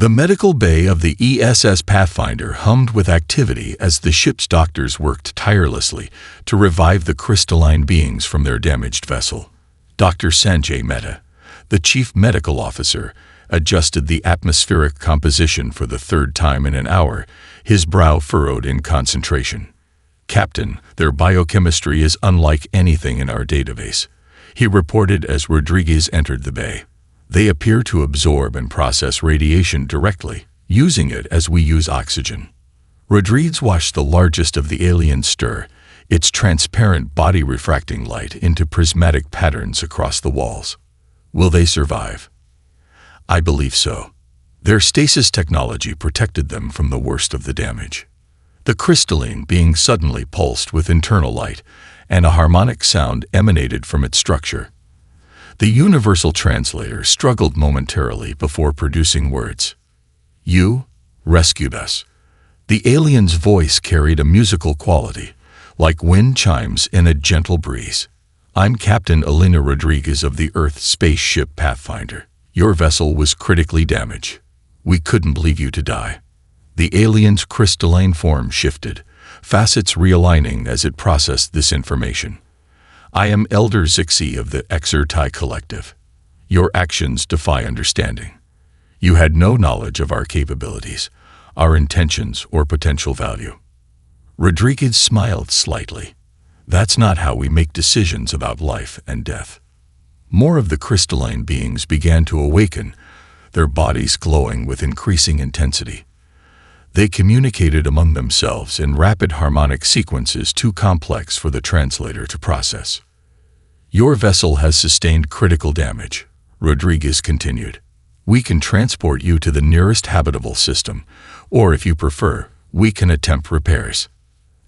The medical bay of the ESS Pathfinder hummed with activity as the ship's doctors worked tirelessly to revive the crystalline beings from their damaged vessel. Dr. Sanjay Mehta, the chief medical officer, adjusted the atmospheric composition for the third time in an hour, his brow furrowed in concentration. "Captain, their biochemistry is unlike anything in our database," he reported as Rodriguez entered the bay. "They appear to absorb and process radiation directly, using it as we use oxygen." Rodriguez watched the largest of the aliens stir, its transparent body refracting light into prismatic patterns across the walls. "Will they survive?" "I believe so. Their stasis technology protected them from the worst of the damage." The crystalline being suddenly pulsed with internal light, and a harmonic sound emanated from its structure. The universal translator struggled momentarily before producing words. "You rescued us." The alien's voice carried a musical quality, like wind chimes in a gentle breeze. "I'm Captain Elena Rodriguez of the Earth spaceship Pathfinder. Your vessel was critically damaged. We couldn't leave you to die." The alien's crystalline form shifted, facets realigning as it processed this information. "I am Elder Zixi of the HFY Collective. Your actions defy understanding. You had no knowledge of our capabilities, our intentions, or potential value." Rodriguez smiled slightly. "That's not how we make decisions about life and death." More of the crystalline beings began to awaken, their bodies glowing with increasing intensity. They communicated among themselves in rapid harmonic sequences too complex for the translator to process. "Your vessel has sustained critical damage," Rodriguez continued. "We can transport you to the nearest habitable system, or if you prefer, we can attempt repairs."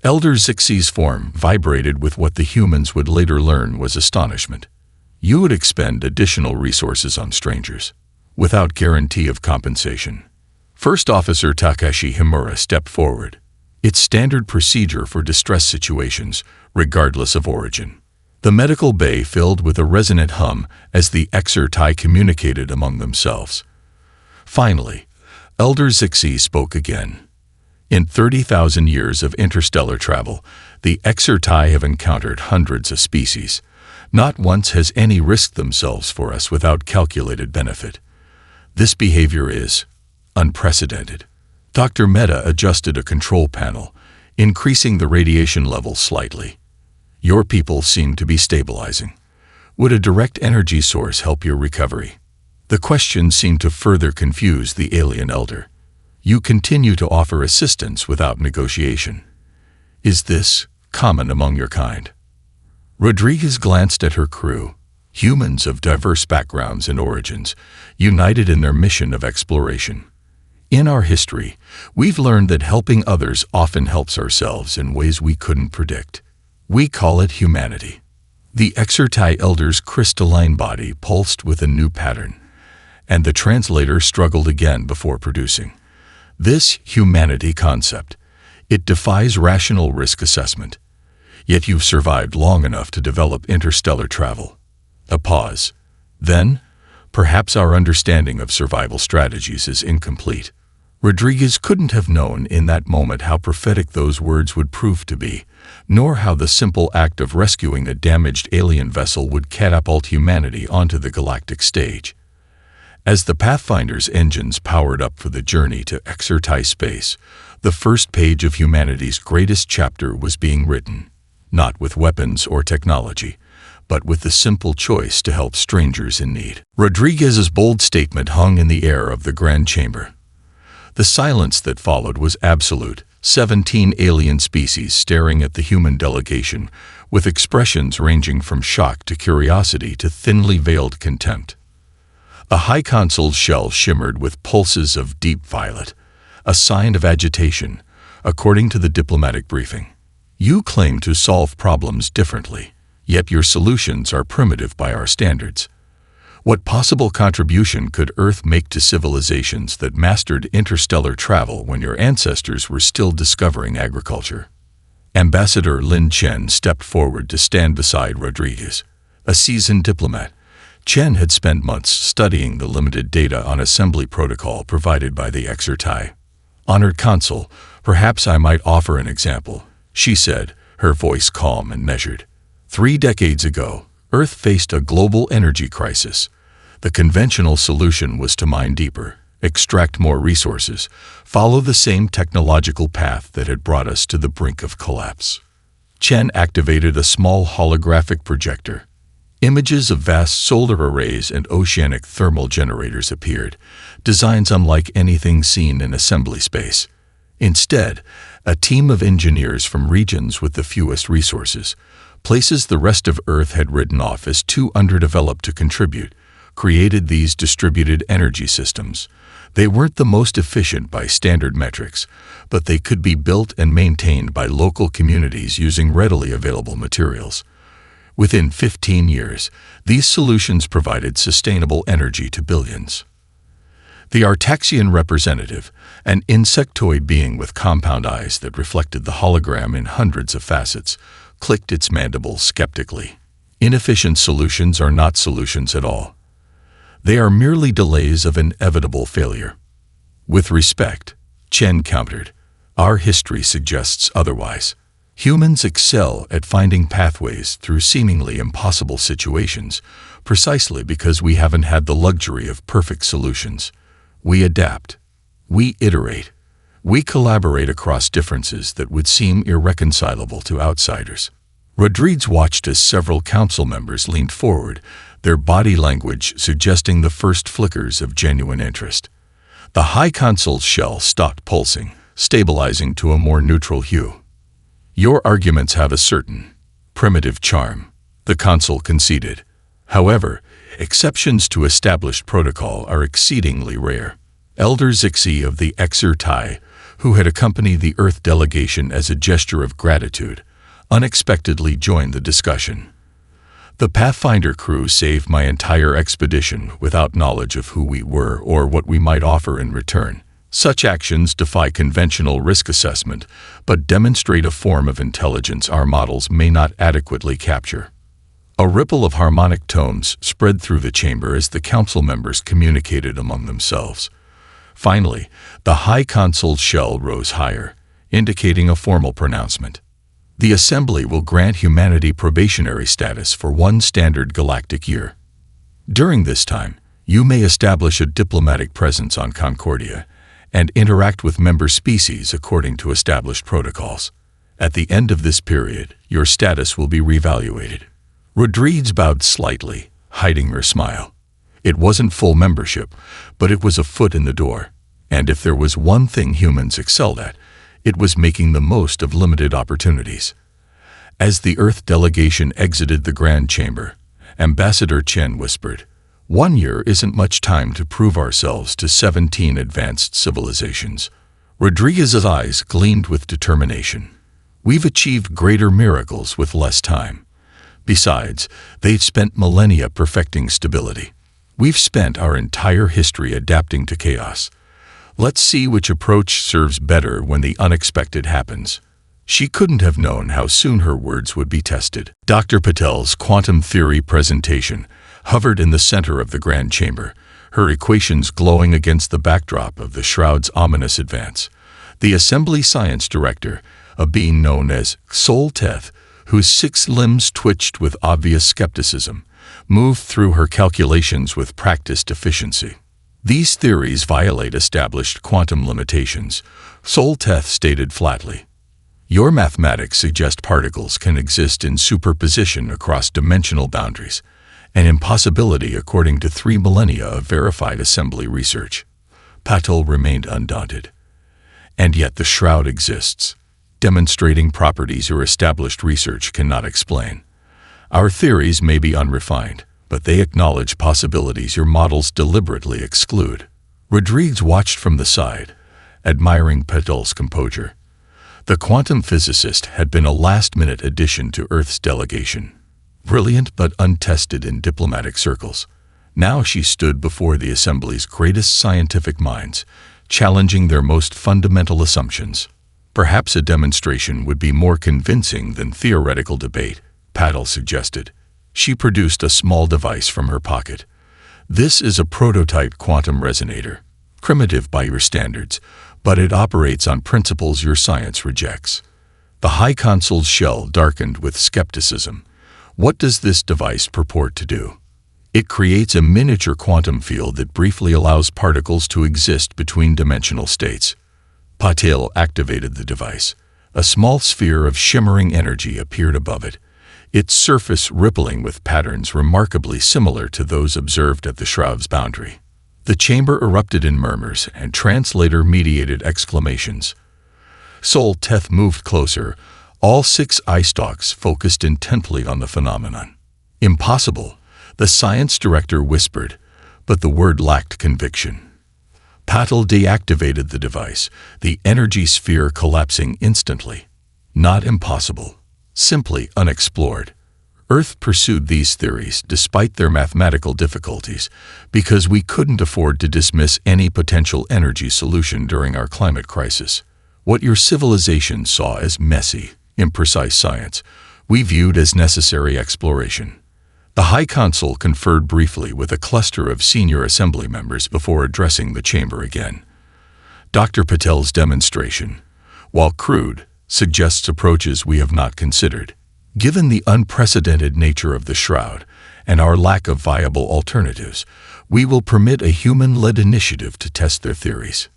Elder Zixi's form vibrated with what the humans would later learn was astonishment. "You would expend additional resources on strangers, without guarantee of compensation." First Officer Takeshi Himura stepped forward. "It's standard procedure for distress situations, regardless of origin." The medical bay filled with a resonant hum as the HFY communicated among themselves. Finally, Elder Zixi spoke again. "In 30,000 years of interstellar travel, the HFY have encountered hundreds of species. Not once has any risked themselves for us without calculated benefit. This behavior is unprecedented." Dr. Mehta adjusted a control panel, increasing the radiation level slightly. "Your people seem to be stabilizing. Would a direct energy source help your recovery?" The question seemed to further confuse the alien elder. "You continue to offer assistance without negotiation. Is this common among your kind?" Rodriguez glanced at her crew, humans of diverse backgrounds and origins, united in their mission of exploration. "In our history, we've learned that helping others often helps ourselves in ways we couldn't predict. We call it humanity." The HFY elder's crystalline body pulsed with a new pattern, and the translator struggled again before producing. "This humanity concept, it defies rational risk assessment. Yet you've survived long enough to develop interstellar travel." A pause. "Then, perhaps our understanding of survival strategies is incomplete." Rodriguez couldn't have known in that moment how prophetic those words would prove to be, nor how the simple act of rescuing a damaged alien vessel would catapult humanity onto the galactic stage. As the Pathfinder's engines powered up for the journey to HFY space, the first page of humanity's greatest chapter was being written, not with weapons or technology, but with the simple choice to help strangers in need. Rodriguez's bold statement hung in the air of the Grand Chamber. The silence that followed was absolute, 17 alien species staring at the human delegation, with expressions ranging from shock to curiosity to thinly veiled contempt. A high console's shell shimmered with pulses of deep violet, a sign of agitation, according to the diplomatic briefing. "You claim to solve problems differently, yet your solutions are primitive by our standards. What possible contribution could Earth make to civilizations that mastered interstellar travel when your ancestors were still discovering agriculture?" Ambassador Lin Chen stepped forward to stand beside Rodriguez, a seasoned diplomat, Chen had spent months studying the limited data on assembly protocol provided by the HFY. "Honored Consul, perhaps I might offer an example," she said, her voice calm and measured. 3 decades ago, Earth faced a global energy crisis. The conventional solution was to mine deeper, extract more resources, follow the same technological path that had brought us to the brink of collapse. Chen activated a small holographic projector. Images of vast solar arrays and oceanic thermal generators appeared, designs unlike anything seen in assembly space. Instead, a team of engineers from regions with the fewest resources, places the rest of Earth had written off as too underdeveloped to contribute, created these distributed energy systems. They weren't the most efficient by standard metrics, but they could be built and maintained by local communities using readily available materials. Within 15 years, these solutions provided sustainable energy to billions. The Artaxian representative, an insectoid being with compound eyes that reflected the hologram in hundreds of facets, clicked its mandibles skeptically. Inefficient solutions are not solutions at all. They are merely delays of inevitable failure. With respect, Chen countered, our history suggests otherwise. Humans excel at finding pathways through seemingly impossible situations, precisely because we haven't had the luxury of perfect solutions. We adapt. We iterate. We collaborate across differences that would seem irreconcilable to outsiders. Rodriguez watched as several council members leaned forward, their body language suggesting the first flickers of genuine interest. The High Consul's shell stopped pulsing, stabilizing to a more neutral hue. Your arguments have a certain primitive charm, the consul conceded. However, exceptions to established protocol are exceedingly rare. Elder Zixi of the HFY, who had accompanied the Earth delegation as a gesture of gratitude, unexpectedly joined the discussion. The Pathfinder crew saved my entire expedition without knowledge of who we were or what we might offer in return. Such actions defy conventional risk assessment, but demonstrate a form of intelligence our models may not adequately capture. A ripple of harmonic tones spread through the chamber as the council members communicated among themselves. Finally, the High Consul's shell rose higher, indicating a formal pronouncement. The Assembly will grant humanity probationary status for 1 standard galactic year. During this time, you may establish a diplomatic presence on Concordia and interact with member species according to established protocols. At the end of this period, your status will be reevaluated. Rodriguez bowed slightly, hiding her smile. It wasn't full membership, but it was a foot in the door. And if there was one thing humans excelled at, it was making the most of limited opportunities. As the Earth delegation exited the Grand Chamber, Ambassador Chen whispered, 1 year isn't much time to prove ourselves to 17 advanced civilizations. Rodriguez's eyes gleamed with determination. We've achieved greater miracles with less time. Besides, they've spent millennia perfecting stability. We've spent our entire history adapting to chaos. Let's see which approach serves better when the unexpected happens. She couldn't have known how soon her words would be tested. Dr. Patel's quantum theory presentation hovered in the center of the Grand Chamber, her equations glowing against the backdrop of the Shroud's ominous advance. The Assembly Science Director, a being known as Sol Teth, whose 6 limbs twitched with obvious skepticism, moved through her calculations with practiced efficiency. These theories violate established quantum limitations, Sol Teth stated flatly. Your mathematics suggest particles can exist in superposition across dimensional boundaries, an impossibility according to 3 millennia of verified assembly research. Patel remained undaunted. And yet the Shroud exists, demonstrating properties your established research cannot explain. Our theories may be unrefined, but they acknowledge possibilities your models deliberately exclude. Rodriguez watched from the side, admiring Patel's composure. The quantum physicist had been a last-minute addition to Earth's delegation. Brilliant but untested in diplomatic circles. Now she stood before the Assembly's greatest scientific minds, challenging their most fundamental assumptions. Perhaps a demonstration would be more convincing than theoretical debate, Patel suggested. She produced a small device from her pocket. This is a prototype quantum resonator, primitive by your standards, but it operates on principles your science rejects. The High Consul's shell darkened with skepticism. What does this device purport to do? It creates a miniature quantum field that briefly allows particles to exist between dimensional states. Patel activated the device. A small sphere of shimmering energy appeared above it, its surface rippling with patterns remarkably similar to those observed at the shroud's boundary. The chamber erupted in murmurs and translator-mediated exclamations. Sol Teth moved closer. All 6 eye stalks focused intently on the phenomenon. Impossible, the science director whispered, but the word lacked conviction. Patel deactivated the device, the energy sphere collapsing instantly. Not impossible, simply unexplored. Earth pursued these theories despite their mathematical difficulties because we couldn't afford to dismiss any potential energy solution during our climate crisis. What your civilization saw as messy, imprecise science, we viewed as necessary exploration. The High Consul conferred briefly with a cluster of senior assembly members before addressing the chamber again. Dr. Patel's demonstration, while crude, suggests approaches we have not considered. Given the unprecedented nature of the shroud and our lack of viable alternatives, we will permit a human-led initiative to test their theories.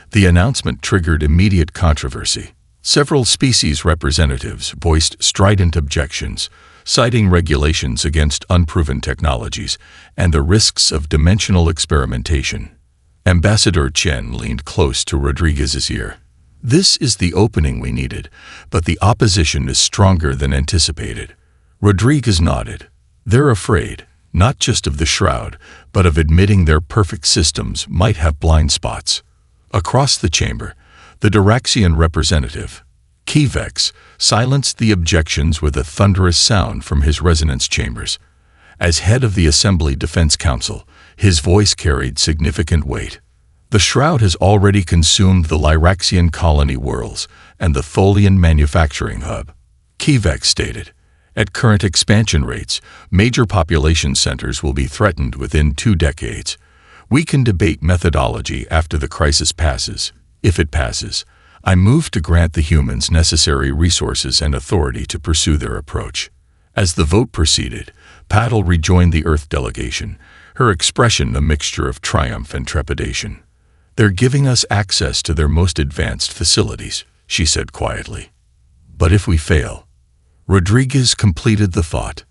The announcement triggered immediate controversy. Several species representatives voiced strident objections, citing regulations against unproven technologies and the risks of dimensional experimentation. Ambassador Chen leaned close to Rodriguez's ear. This is the opening we needed, but the opposition is stronger than anticipated. Rodriguez nodded. They're afraid, not just of the shroud, but of admitting their perfect systems might have blind spots. Across the chamber, the Diraxian representative, Kivex, silenced the objections with a thunderous sound from his resonance chambers. As head of the Assembly Defense Council, his voice carried significant weight. The shroud has already consumed the Lyraxian colony worlds and the Tholian manufacturing hub, Kivex stated. At current expansion rates, major population centers will be threatened within 2 decades. We can debate methodology after the crisis passes. If it passes, I move to grant the humans necessary resources and authority to pursue their approach. As the vote proceeded, Patel rejoined the Earth delegation, her expression a mixture of triumph and trepidation. They're giving us access to their most advanced facilities, she said quietly. But if we fail, Rodriguez completed the thought.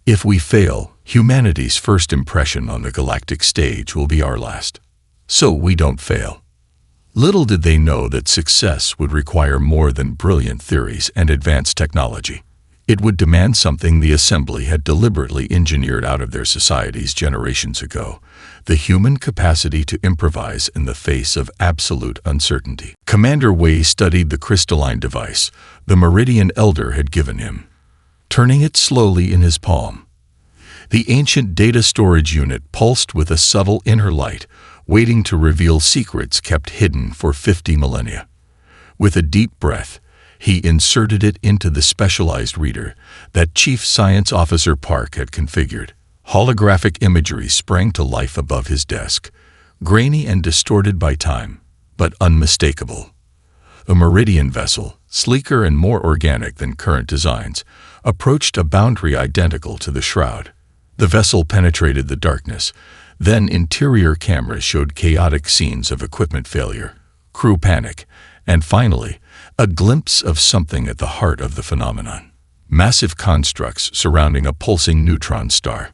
If we fail, humanity's first impression on the galactic stage will be our last. So we don't fail. Little did they know that success would require more than brilliant theories and advanced technology. It would demand something the Assembly had deliberately engineered out of their societies generations ago, the human capacity to improvise in the face of absolute uncertainty. Commander Wei studied the crystalline device the Meridian Elder had given him, turning it slowly in his palm. The ancient data storage unit pulsed with a subtle inner light, waiting to reveal secrets kept hidden for 50 millennia. With a deep breath, he inserted it into the specialized reader that Chief Science Officer Park had configured. Holographic imagery sprang to life above his desk, grainy and distorted by time, but unmistakable. A Meridian vessel, sleeker and more organic than current designs, approached a boundary identical to the shroud. The vessel penetrated the darkness. Then interior cameras showed chaotic scenes of equipment failure, crew panic, and finally, a glimpse of something at the heart of the phenomenon. Massive constructs surrounding a pulsing neutron star.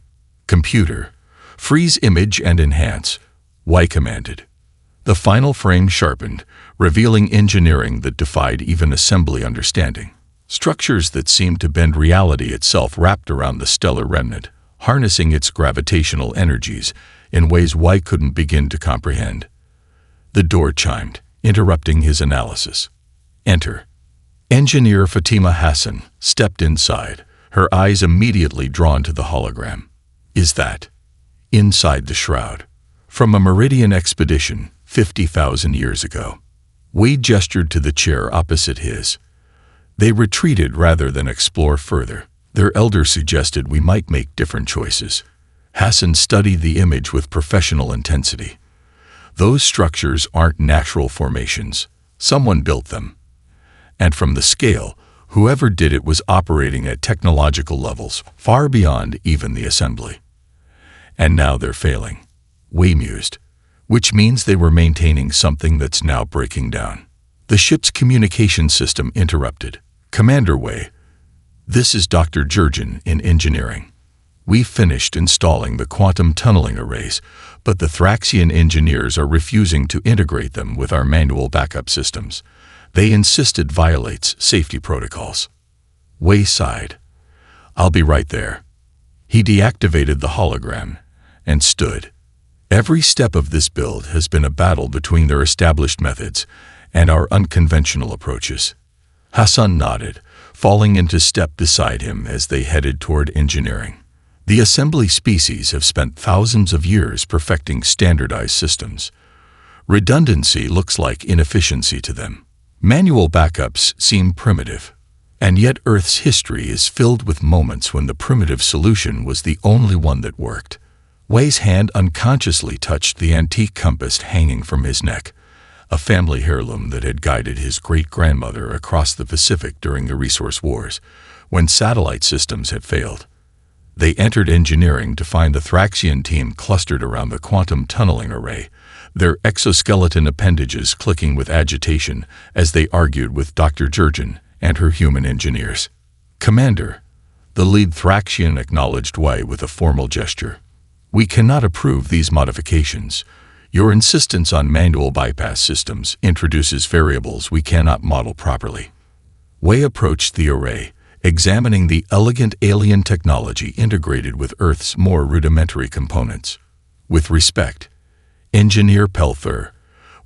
Computer, freeze image and enhance, Y commanded. The final frame sharpened, revealing engineering that defied even assembly understanding. Structures that seemed to bend reality itself wrapped around the stellar remnant, harnessing its gravitational energies in ways Y couldn't begin to comprehend. The door chimed, interrupting his analysis. Enter. Engineer Fatima Hassan stepped inside, her eyes immediately drawn to the hologram. Is that? Inside the shroud. From a Meridian expedition 50,000 years ago. Wade gestured to the chair opposite his. They retreated rather than explore further. Their elder suggested we might make different choices. Hassan studied the image with professional intensity. Those structures aren't natural formations. Someone built them. And from the scale, whoever did it was operating at technological levels far beyond even the assembly. And now they're failing. Wei mused. Which means they were maintaining something that's now breaking down. The ship's communication system interrupted. Commander Wei, this is Dr. Jurgen in engineering. We've finished installing the quantum tunneling arrays, but the Thraxian engineers are refusing to integrate them with our manual backup systems. They insist it violates safety protocols. Wei sighed. I'll be right there. He deactivated the hologram and stood. Every step of this build has been a battle between their established methods and our unconventional approaches. Hassan nodded, falling into step beside him as they headed toward engineering. The assembly species have spent thousands of years perfecting standardized systems. Redundancy looks like inefficiency to them. Manual backups seem primitive. And yet Earth's history is filled with moments when the primitive solution was the only one that worked. Wei's hand unconsciously touched the antique compass hanging from his neck, a family heirloom that had guided his great-grandmother across the Pacific during the resource wars, when satellite systems had failed. They entered engineering to find the Thraxian team clustered around the quantum tunneling array, their exoskeleton appendages clicking with agitation as they argued with Dr. Jurgen and her human engineers. Commander, the lead Thraxian acknowledged Wei with a formal gesture. We cannot approve these modifications. Your insistence on manual bypass systems introduces variables we cannot model properly. Wei approached the array, examining the elegant alien technology integrated with Earth's more rudimentary components. With respect, Engineer Pelther,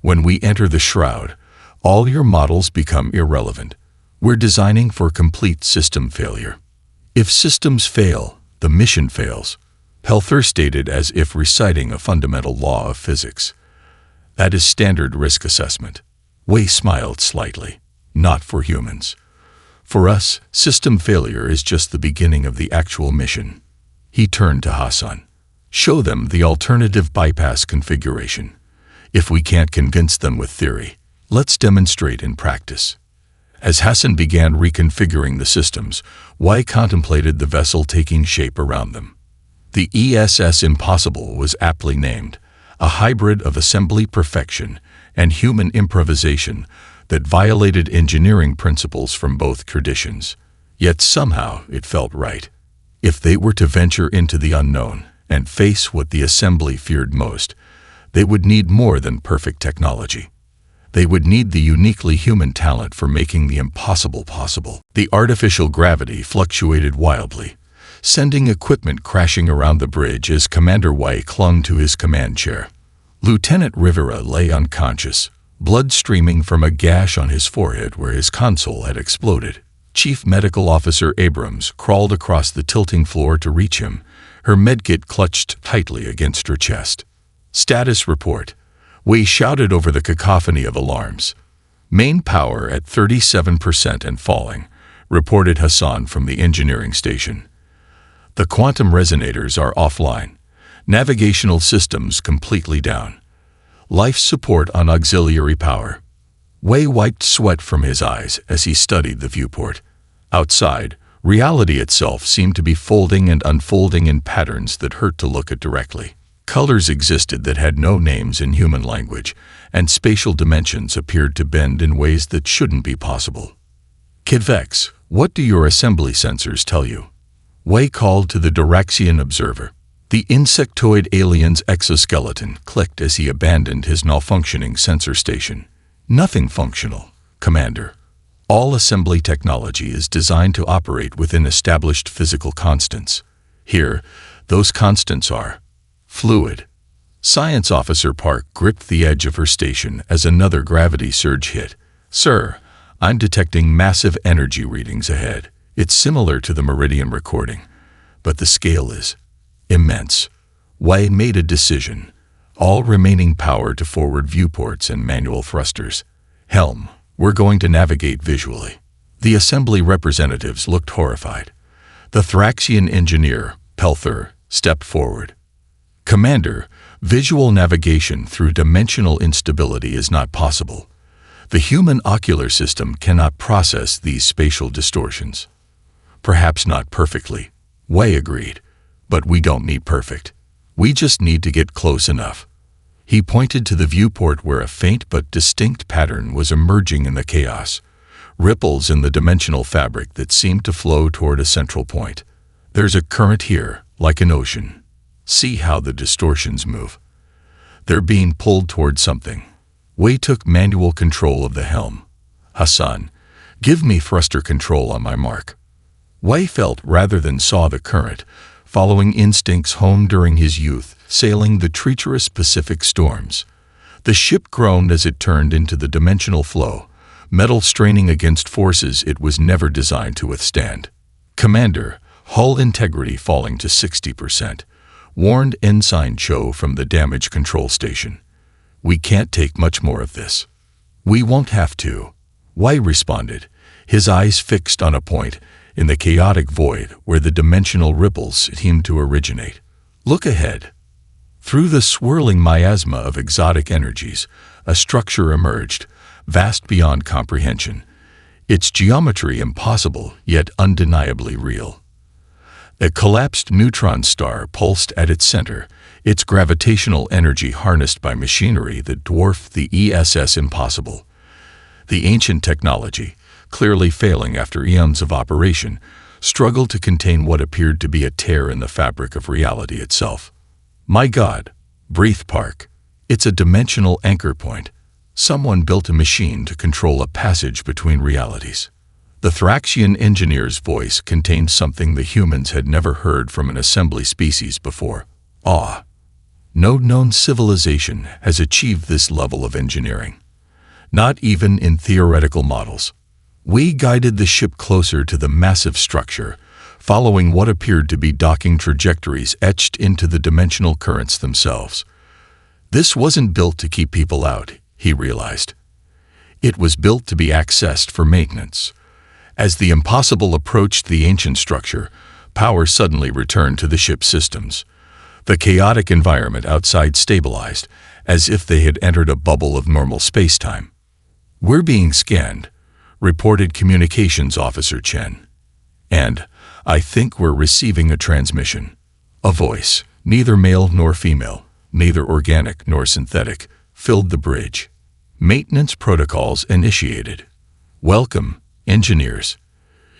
when we enter the shroud, all your models become irrelevant. We're designing for complete system failure. If systems fail, the mission fails, Pelther stated as if reciting a fundamental law of physics. That is standard risk assessment. Wei smiled slightly. Not for humans. For us, system failure is just the beginning of the actual mission. He turned to Hassan. Show them the alternative bypass configuration. If we can't convince them with theory, let's demonstrate in practice. As Hassan began reconfiguring the systems, Wei contemplated the vessel taking shape around them. The ESS Impossible was aptly named, a hybrid of assembly perfection and human improvisation that violated engineering principles from both traditions. Yet somehow it felt right. If they were to venture into the unknown and face what the assembly feared most, they would need more than perfect technology. They would need the uniquely human talent for making the impossible possible. The artificial gravity fluctuated wildly, sending equipment crashing around the bridge as Commander Wei clung to his command chair. Lieutenant Rivera lay unconscious, blood streaming from a gash on his forehead where his console had exploded. Chief Medical Officer Abrams crawled across the tilting floor to reach him, her medkit clutched tightly against her chest. Status report. Wei shouted over the cacophony of alarms. Main power at 37% and falling, reported Hassan from the engineering station. The quantum resonators are offline. Navigational systems completely down. Life support on auxiliary power. Wei wiped sweat from his eyes as he studied the viewport. Outside, reality itself seemed to be folding and unfolding in patterns that hurt to look at directly. Colors existed that had no names in human language, and spatial dimensions appeared to bend in ways that shouldn't be possible. Kidvex, what do your assembly sensors tell you? Wei called to the Doraxian observer. The insectoid alien's exoskeleton clicked as he abandoned his malfunctioning sensor station. Nothing functional, Commander. All assembly technology is designed to operate within established physical constants. Here, those constants are fluid. Science Officer Park gripped the edge of her station as another gravity surge hit. Sir, I'm detecting massive energy readings ahead. It's similar to the Meridian recording, but the scale is immense. Wei made a decision. All remaining power to forward viewports and manual thrusters. Helm, we're going to navigate visually. The assembly representatives looked horrified. The Thraxian engineer, Pelther, stepped forward. "Commander, visual navigation through dimensional instability is not possible. The human ocular system cannot process these spatial distortions." "Perhaps not perfectly," Wei agreed, "but we don't need perfect. We just need to get close enough." He pointed to the viewport where a faint but distinct pattern was emerging in the chaos, ripples in the dimensional fabric that seemed to flow toward a central point. "There's a current here, like an ocean. See how the distortions move. They're being pulled toward something." Wei took manual control of the helm. "Hassan, give me thruster control on my mark." Wei felt rather than saw the current, following instincts honed during his youth, sailing the treacherous Pacific storms. The ship groaned as it turned into the dimensional flow, metal straining against forces it was never designed to withstand. "Commander, hull integrity falling to 60%, warned Ensign Cho from the damage control station. "We can't take much more of this." "We won't have to," Wei responded, his eyes fixed on a point in the chaotic void where the dimensional ripples seemed to originate. "Look ahead." Through the swirling miasma of exotic energies, a structure emerged, vast beyond comprehension, its geometry impossible yet undeniably real. A collapsed neutron star pulsed at its center, its gravitational energy harnessed by machinery that dwarfed the ESS impossible. The ancient technology, clearly failing after eons of operation, struggled to contain what appeared to be a tear in the fabric of reality itself. "My God," breathed Park. "It's a dimensional anchor point. Someone built a machine to control a passage between realities." The Thraxian engineer's voice contained something the humans had never heard from an assembly species before: awe. No known civilization has achieved this level of engineering. Not even in theoretical models. We guided the ship closer to the massive structure, following what appeared to be docking trajectories etched into the dimensional currents themselves. This wasn't built to keep people out, he realized. It was built to be accessed for maintenance. As the impossible approached the ancient structure, power suddenly returned to the ship's systems. The chaotic environment outside stabilized, as if they had entered a bubble of normal space-time. "We're being scanned," reported Communications Officer Chen. "And I think we're receiving a transmission." A voice, neither male nor female, neither organic nor synthetic, filled the bridge. "Maintenance protocols initiated. Welcome, engineers.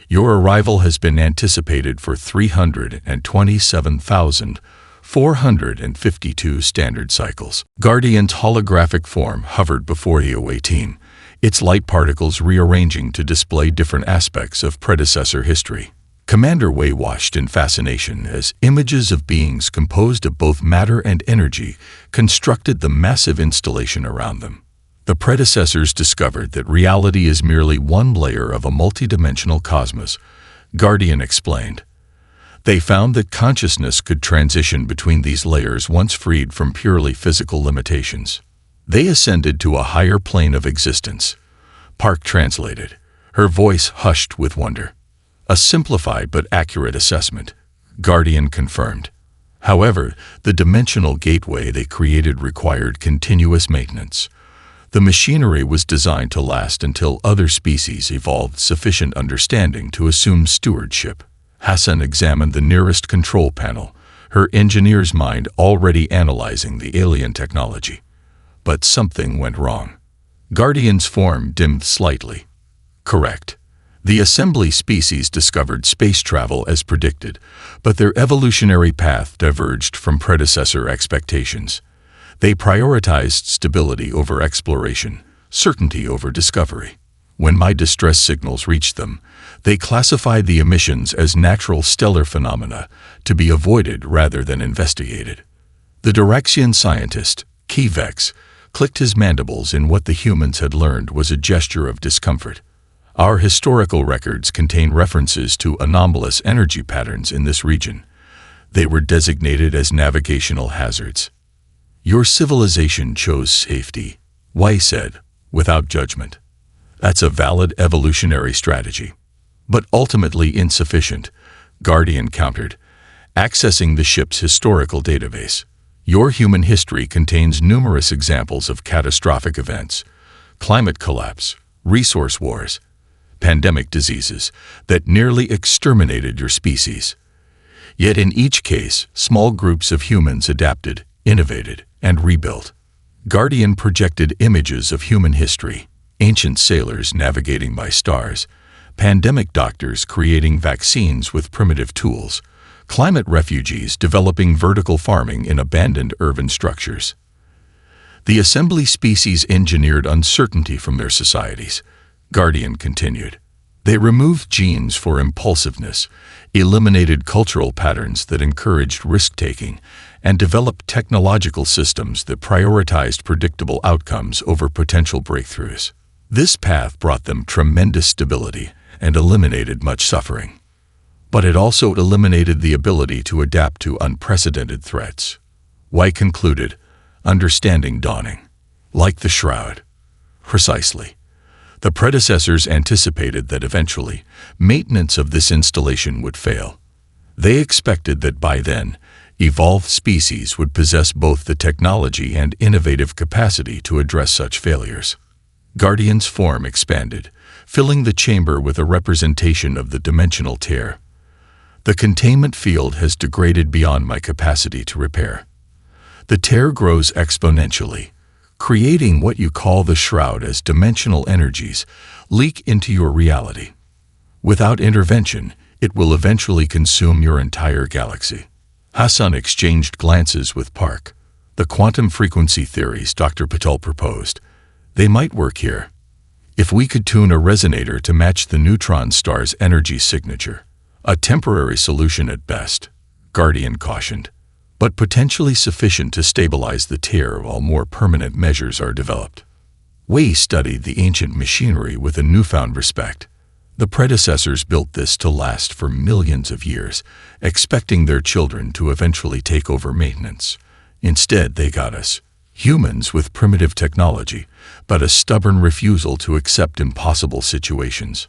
Your arrival has been anticipated for 327,452 standard cycles." Guardian's holographic form hovered before the away team, its light particles rearranging to display different aspects of predecessor history. Commander Wei watched in fascination as images of beings composed of both matter and energy constructed the massive installation around them. The predecessors discovered that reality is merely one layer of a multidimensional cosmos, Guardian explained. They found that consciousness could transition between these layers once freed from purely physical limitations. They ascended to a higher plane of existence. Park translated, her voice hushed with wonder. "A simplified but accurate assessment," Guardian confirmed. However, the dimensional gateway they created required continuous maintenance. The machinery was designed to last until other species evolved sufficient understanding to assume stewardship. Hassan examined the nearest control panel, her engineer's mind already analyzing the alien technology. But something went wrong. Guardian's form dimmed slightly. Correct. The assembly species discovered space travel as predicted, but their evolutionary path diverged from predecessor expectations. They prioritized stability over exploration, certainty over discovery. When my distress signals reached them, they classified the emissions as natural stellar phenomena to be avoided rather than investigated. The Direxian scientist, Kivex, clicked his mandibles in what the humans had learned was a gesture of discomfort. Our historical records contain references to anomalous energy patterns in this region. They were designated as navigational hazards. Your civilization chose safety, Wei said, without judgment. That's a valid evolutionary strategy, but ultimately insufficient, Guardian countered, accessing the ship's historical database. Your human history contains numerous examples of catastrophic events, climate collapse, resource wars, pandemic diseases that nearly exterminated your species. Yet in each case, small groups of humans adapted, innovated, and rebuilt. Guardian projected images of human history, ancient sailors navigating by stars, pandemic doctors creating vaccines with primitive tools, climate refugees developing vertical farming in abandoned urban structures. The assembly species engineered uncertainty from their societies, Guardian continued. They removed genes for impulsiveness, eliminated cultural patterns that encouraged risk-taking, and developed technological systems that prioritized predictable outcomes over potential breakthroughs. This path brought them tremendous stability and eliminated much suffering. But it also eliminated the ability to adapt to unprecedented threats. White concluded, understanding dawning. Like the Shroud. Precisely. The predecessors anticipated that eventually, maintenance of this installation would fail. They expected that by then, evolved species would possess both the technology and innovative capacity to address such failures. Guardian's form expanded, filling the chamber with a representation of the dimensional tear. The containment field has degraded beyond my capacity to repair. The tear grows exponentially, creating what you call the Shroud as dimensional energies leak into your reality. Without intervention, it will eventually consume your entire galaxy. Hassan exchanged glances with Park. The quantum frequency theories Dr. Patel proposed. They might work here. If we could tune a resonator to match the neutron star's energy signature. A temporary solution at best, Guardian cautioned, but potentially sufficient to stabilize the tear while more permanent measures are developed. Wei studied the ancient machinery with a newfound respect. The predecessors built this to last for millions of years, expecting their children to eventually take over maintenance. Instead, they got us, humans with primitive technology, but a stubborn refusal to accept impossible situations.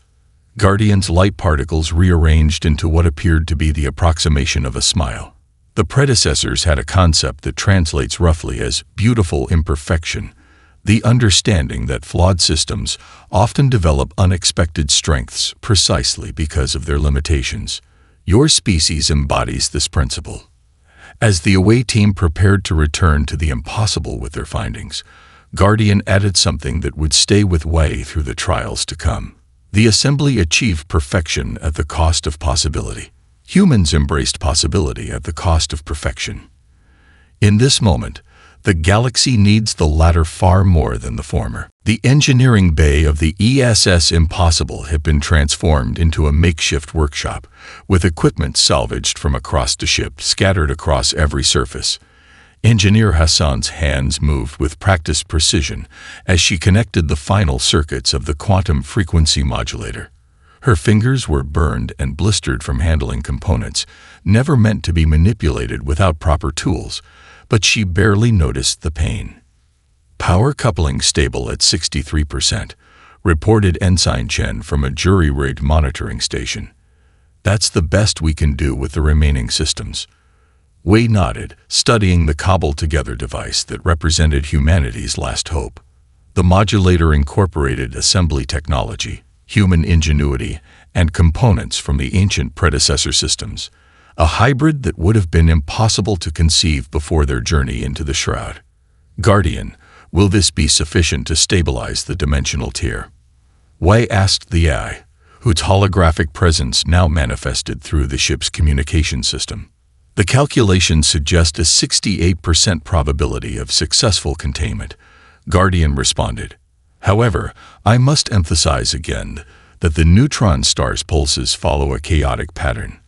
Guardian's light particles rearranged into what appeared to be the approximation of a smile. The predecessors had a concept that translates roughly as beautiful imperfection, the understanding that flawed systems often develop unexpected strengths precisely because of their limitations. Your species embodies this principle. As the away team prepared to return to the impossible with their findings, Guardian added something that would stay with Wei through the trials to come. The assembly achieved perfection at the cost of possibility. Humans embraced possibility at the cost of perfection. In this moment, the galaxy needs the latter far more than the former. The engineering bay of the ESS Impossible had been transformed into a makeshift workshop, with equipment salvaged from across the ship scattered across every surface. Engineer Hassan's hands moved with practiced precision as she connected the final circuits of the quantum frequency modulator. Her fingers were burned and blistered from handling components, never meant to be manipulated without proper tools, but she barely noticed the pain. Power coupling stable at 63%, reported Ensign Chen from a jury-rigged monitoring station. That's the best we can do with the remaining systems. Wei nodded, studying the cobbled-together device that represented humanity's last hope. The modulator incorporated assembly technology, human ingenuity, and components from the ancient predecessor systems, a hybrid that would have been impossible to conceive before their journey into the Shroud. Guardian, will this be sufficient to stabilize the dimensional tier? Wei asked the AI, whose holographic presence now manifested through the ship's communication system. The calculations suggest a 68% probability of successful containment, Guardian responded. However, I must emphasize again that the neutron star's pulses follow a chaotic pattern.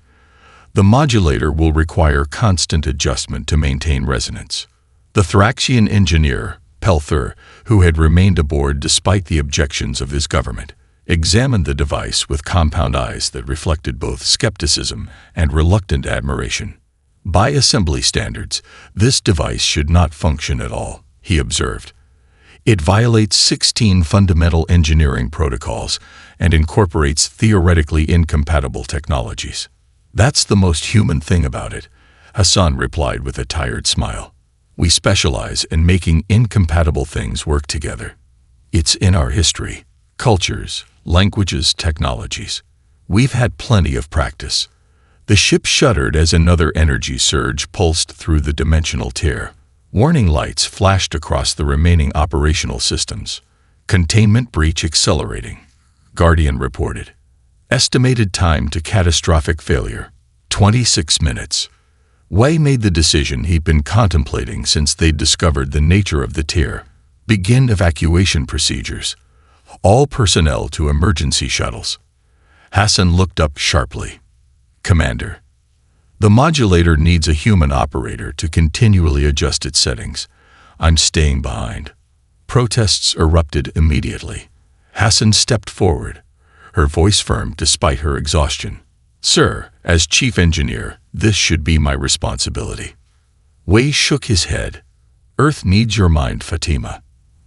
The modulator will require constant adjustment to maintain resonance. The Thraxian engineer, Pelther, who had remained aboard despite the objections of his government, examined the device with compound eyes that reflected both skepticism and reluctant admiration. By assembly standards, this device should not function at all, he observed. It violates 16 fundamental engineering protocols and incorporates theoretically incompatible technologies. That's the most human thing about it, Hassan replied with a tired smile. We specialize in making incompatible things work together. It's in our history, cultures, languages, technologies. We've had plenty of practice. The ship shuddered as another energy surge pulsed through the dimensional tear. Warning lights flashed across the remaining operational systems. Containment breach accelerating, Guardian reported. Estimated time to catastrophic failure, 26 minutes. Wei made the decision he'd been contemplating since they'd discovered the nature of the tear. Begin evacuation procedures. All personnel to emergency shuttles. Hassan looked up sharply. Commander, the modulator needs a human operator to continually adjust its settings. I'm staying behind. Protests erupted immediately. Hassan stepped forward, her voice firm despite her exhaustion. Sir, as chief engineer, this should be my responsibility. Wei shook his head. Earth needs your mind, Fatima.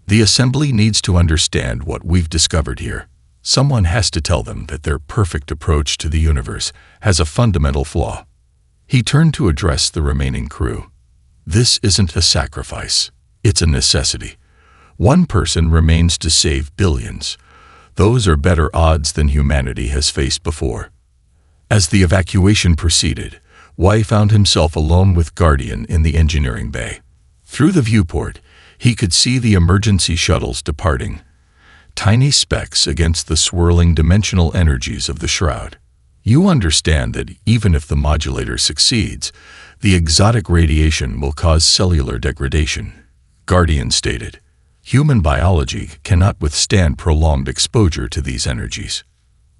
The assembly needs to understand what we've discovered here. Someone has to tell them that their perfect approach to the universe has a fundamental flaw. He turned to address the remaining crew. This isn't a sacrifice. It's a necessity. One person remains to save billions. Those are better odds than humanity has faced before. As the evacuation proceeded, Wei found himself alone with Guardian in the engineering bay. Through the viewport, he could see the emergency shuttles departing, tiny specks against the swirling dimensional energies of the shroud. You understand that even if the modulator succeeds, the exotic radiation will cause cellular degradation, Guardian stated. Human biology cannot withstand prolonged exposure to these energies.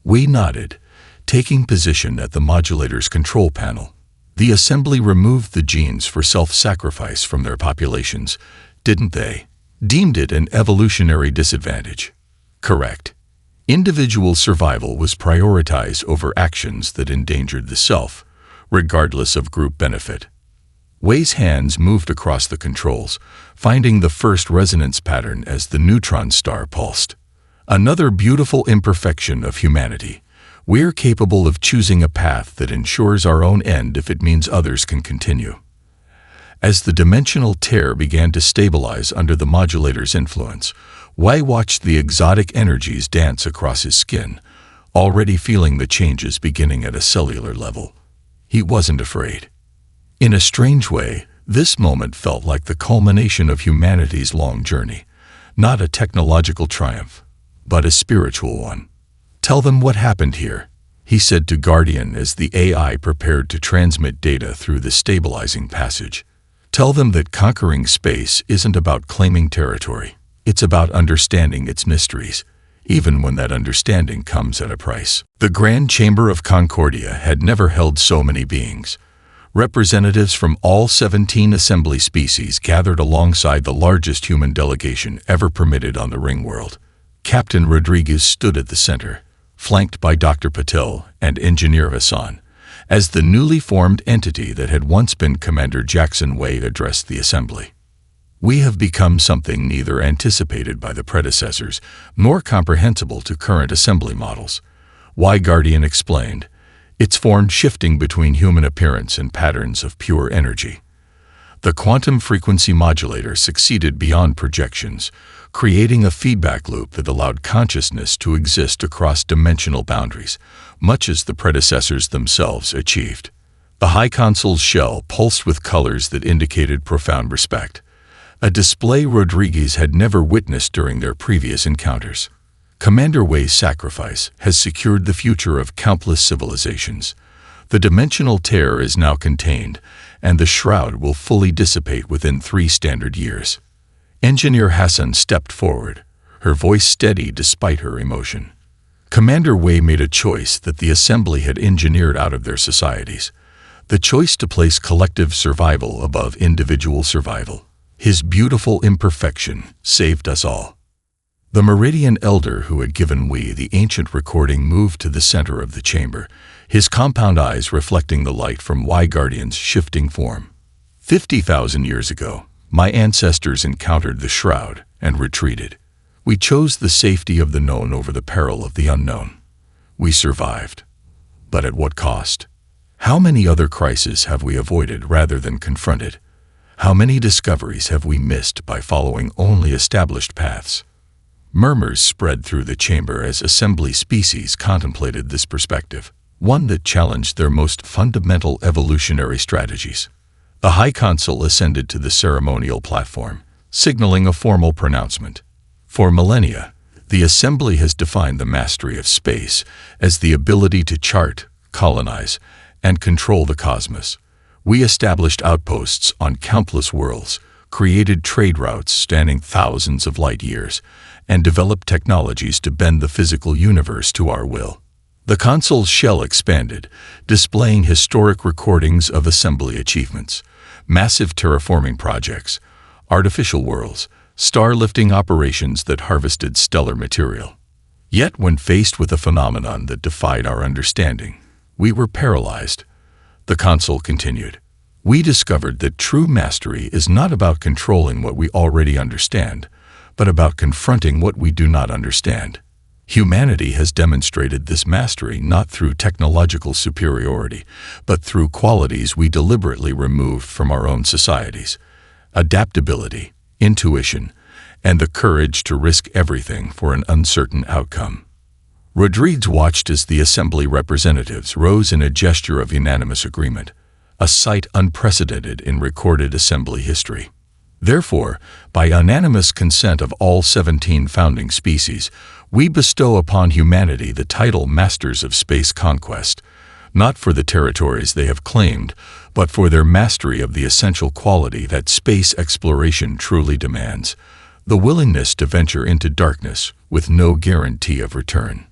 Wei nodded, taking position at the modulator's control panel. The assembly removed the genes for self-sacrifice from their populations, didn't they? Deemed it an evolutionary disadvantage. Correct. Individual survival was prioritized over actions that endangered the self, regardless of group benefit. Wei's hands moved across the controls, finding the first resonance pattern as the neutron star pulsed. Another beautiful imperfection of humanity. We're capable of choosing a path that ensures our own end if it means others can continue. As the dimensional tear began to stabilize under the modulator's influence, Wei watched the exotic energies dance across his skin, already feeling the changes beginning at a cellular level. He wasn't afraid. In a strange way, this moment felt like the culmination of humanity's long journey, not a technological triumph, but a spiritual one. Tell them what happened here, he said to Guardian as the AI prepared to transmit data through the stabilizing passage. Tell them that conquering space isn't about claiming territory. It's about understanding its mysteries, even when that understanding comes at a price. The Grand Chamber of Concordia had never held so many beings. Representatives from all 17 assembly species gathered alongside the largest human delegation ever permitted on the ring world. Captain Rodriguez stood at the center, flanked by Dr. Patel and Engineer Hassan, as the newly formed entity that had once been Commander Jackson Wei addressed the assembly. We have become something neither anticipated by the predecessors nor comprehensible to current assembly models, Wei Guardian explained, its form shifting between human appearance and patterns of pure energy. The quantum frequency modulator succeeded beyond projections, creating a feedback loop that allowed consciousness to exist across dimensional boundaries, much as the predecessors themselves achieved. The High Consul's shell pulsed with colors that indicated profound respect, a display Rodriguez had never witnessed during their previous encounters. Commander Wei's sacrifice has secured the future of countless civilizations. The dimensional tear is now contained, and the shroud will fully dissipate within 3 standard years. Engineer Hassan stepped forward, her voice steady despite her emotion. Commander Wei made a choice that the assembly had engineered out of their societies, the choice to place collective survival above individual survival. His beautiful imperfection saved us all. The Meridian Elder who had given Wei the ancient recording moved to the center of the chamber, his compound eyes reflecting the light from Wei Guardian's shifting form. 50,000 years ago, my ancestors encountered the shroud and retreated. We chose the safety of the known over the peril of the unknown. We survived. But at what cost? How many other crises have we avoided rather than confronted? How many discoveries have we missed by following only established paths? Murmurs spread through the chamber as assembly species contemplated this perspective, one that challenged their most fundamental evolutionary strategies. The High Consul ascended to the ceremonial platform, signaling a formal pronouncement. For millennia, the Assembly has defined the mastery of space as the ability to chart, colonize, and control the cosmos. We established outposts on countless worlds, created trade routes spanning thousands of light years, and developed technologies to bend the physical universe to our will. The consul's shell expanded, displaying historic recordings of Assembly achievements, massive terraforming projects, artificial worlds, star-lifting operations that harvested stellar material. Yet when faced with a phenomenon that defied our understanding, we were paralyzed. The consul continued. We discovered that true mastery is not about controlling what we already understand, but about confronting what we do not understand. Humanity has demonstrated this mastery not through technological superiority, but through qualities we deliberately removed from our own societies: adaptability, intuition, and the courage to risk everything for an uncertain outcome. Rodriguez watched as the Assembly representatives rose in a gesture of unanimous agreement, a sight unprecedented in recorded Assembly history. Therefore, by unanimous consent of all 17 founding species, we bestow upon humanity the title Masters of Space Conquest, not for the territories they have claimed, but for their mastery of the essential quality that space exploration truly demands: the willingness to venture into darkness with no guarantee of return.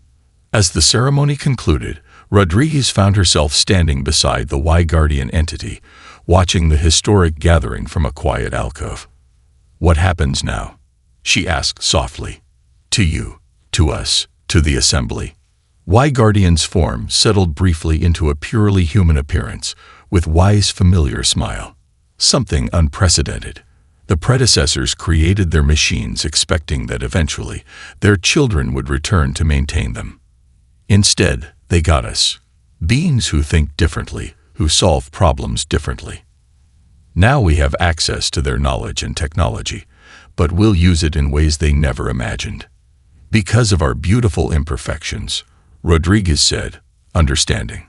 As the ceremony concluded, Rodriguez found herself standing beside the Y Guardian entity, watching the historic gathering from a quiet alcove. "What happens now?" she asked softly. "To you, to us, to the Assembly." Y Guardian's form settled briefly into a purely human appearance, with Y's familiar smile. Something unprecedented. The predecessors created their machines expecting that eventually their children would return to maintain them. Instead, they got us. Beings who think differently, who solve problems differently. Now we have access to their knowledge and technology, but we'll use it in ways they never imagined. Because of our beautiful imperfections, Rodriguez said, understanding.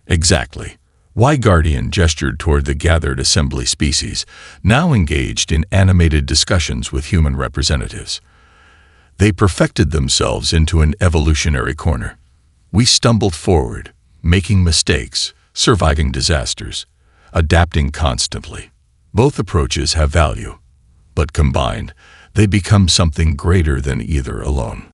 Exactly. Y Guardian gestured toward the gathered Assembly species, now engaged in animated discussions with human representatives. They perfected themselves into an evolutionary corner. We stumbled forward, making mistakes, surviving disasters, adapting constantly. Both approaches have value, but combined, they become something greater than either alone.